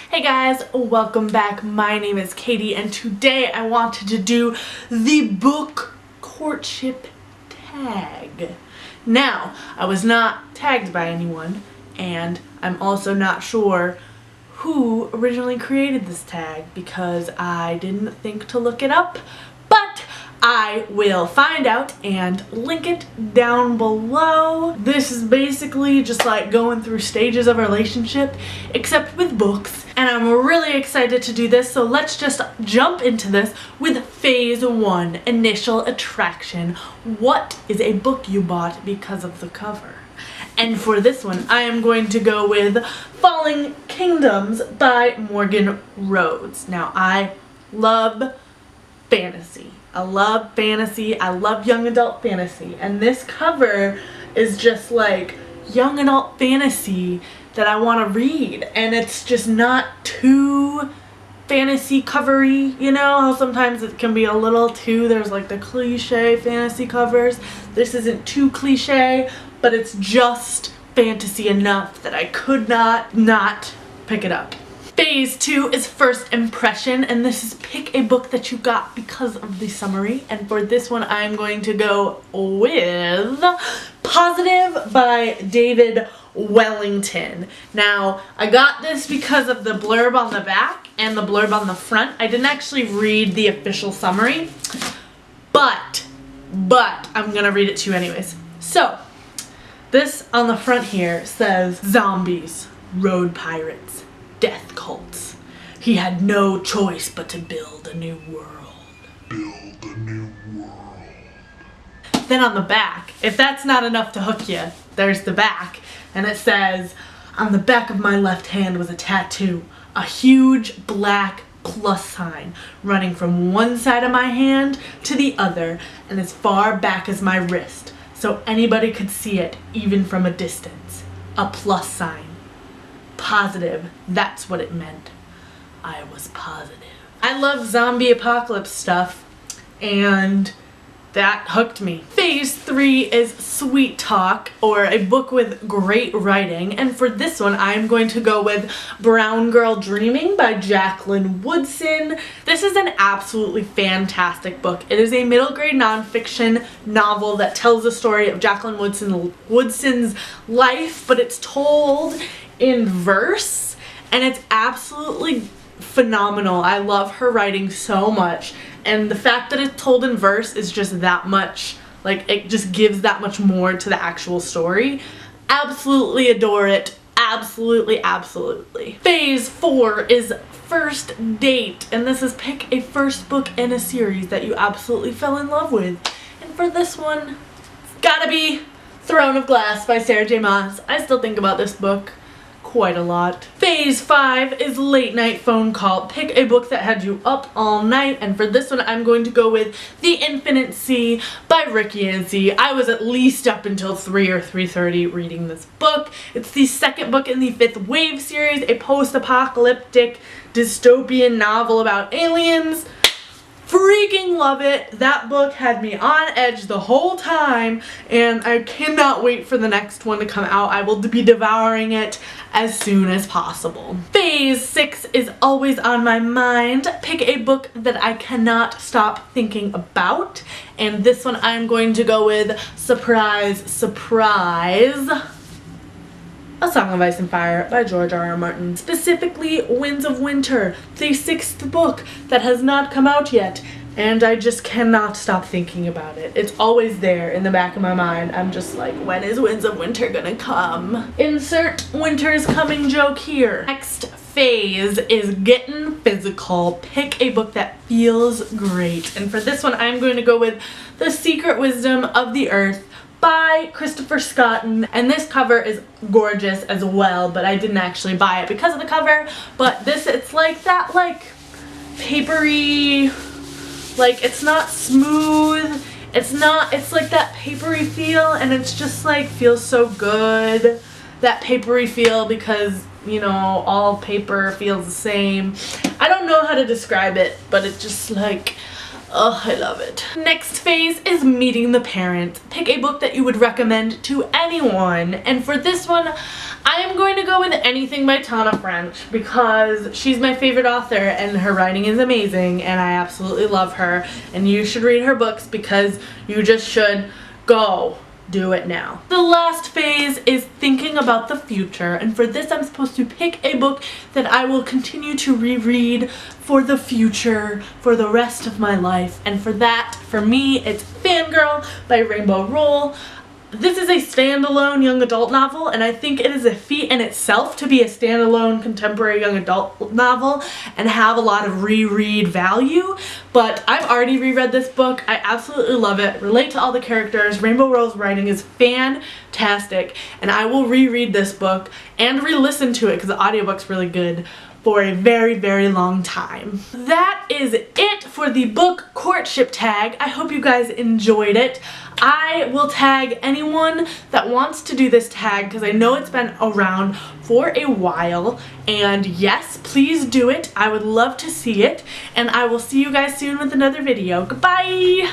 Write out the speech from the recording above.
Hey guys, welcome back. My name is Katie and today I wanted to do the book Courtship Tag. Now, I was not tagged by anyone and I'm also not sure who originally created this tag because I didn't think to look it up, but I will find out and link it down below. This is basically just like going through stages of a relationship, except with books. And I'm really excited to do this, so let's just jump into this with phase 1, initial attraction. What is a book you bought because of the cover? And for this one, I am going to go with Falling Kingdoms by Morgan Rhodes. Now, I love fantasy. I love fantasy. I love young adult fantasy. And this cover is just like young adult fantasy that I want to read. And it's just not too fantasy covery, you know how sometimes it can be a little too, there's like the cliche fantasy covers. This isn't too cliche, but it's just fantasy enough that I could not pick it up. Phase 2 is first impression, and this is pick a book that you got because of the summary. And for this one, I'm going to go with Positive by David Wellington. Now, I got this because of the blurb on the back and the blurb on the front. I didn't actually read the official summary, but I'm gonna read it to you anyways. So, this on the front here says, zombies, road pirates, death cults. He had no choice but to build a new world. Then on the back, if that's not enough to hook you, there's the back. And it says, on the back of my left hand was a tattoo, a huge black plus sign running from one side of my hand to the other and as far back as my wrist, so anybody could see it even from a distance. A plus sign. Positive, that's what it meant. I was positive. I love zombie apocalypse stuff, and that hooked me. Phase 3 is Sweet Talk, or a book with great writing, and for this one I'm going to go with Brown Girl Dreaming by Jacqueline Woodson. This is an absolutely fantastic book. It is a middle grade nonfiction novel that tells the story of Jacqueline Woodson's life, but it's told in verse, and it's absolutely phenomenal. I love her writing so much, and the fact that it's told in verse is just that much, like, it just gives that much more to the actual story. Absolutely adore it. Absolutely. Phase 4 is First Date, and this is pick a first book in a series that you absolutely fell in love with. And for this one, it's gotta be Throne of Glass by Sarah J. Maas. I still think about this book quite a lot. Phase 5 is Late Night Phone Call. Pick a book that had you up all night, and for this one I'm going to go with The Infinite Sea by Rick Yancey. I was at least up until 3 or 3:30 reading this book. It's the second book in the Fifth Wave series, a post-apocalyptic dystopian novel about aliens. Freaking love it. That book had me on edge the whole time, and I cannot wait for the next one to come out. I will be devouring it as soon as possible. Phase 6 is Always on My Mind. Pick a book that I cannot stop thinking about, and this one I'm going to go with Surprise, Surprise, A Song of Ice and Fire by George R.R. Martin. Specifically, Winds of Winter, the 6th book that has not come out yet, and I just cannot stop thinking about it. It's always there in the back of my mind. I'm just like, when is Winds of Winter gonna come? Insert Winter's Coming joke here. Next phase is Getting Physical. Pick a book that feels great, and for this one I'm going to go with The Secret Wisdom of the Earth by Christopher Scotton, and this cover is gorgeous as well, but I didn't actually buy it because of the cover. But this, it's like that, like, papery, like, it's not smooth, it's like that papery feel, and it's just like feels so good, that papery feel, because, you know, all paper feels the same. I don't know how to describe it, but it's just like Oh, I love it. Next phase is meeting the parents. Pick a book that you would recommend to anyone. And for this one, I am going to go with Anything by Tana French because she's my favorite author and her writing is amazing and I absolutely love her. And you should read her books because you just should. Go. Do it now. The last phase is thinking about the future, and for this I'm supposed to pick a book that I will continue to reread for the future, for the rest of my life, and for that, for me, it's Fangirl by Rainbow Rowell. This is a standalone young adult novel, and I think it is a feat in itself to be a standalone contemporary young adult novel and have a lot of reread value, but I've already reread this book. I absolutely love it, relate to all the characters. Rainbow Rowell's writing is fantastic, and I will reread this book and re-listen to it because the audiobook's really good for a very, very long time. That is it for the book Courtship Tag. I hope you guys enjoyed it. I will tag anyone that wants to do this tag because I know it's been around for a while, and yes, please do it. I would love to see it, and I will see you guys soon with another video. Goodbye!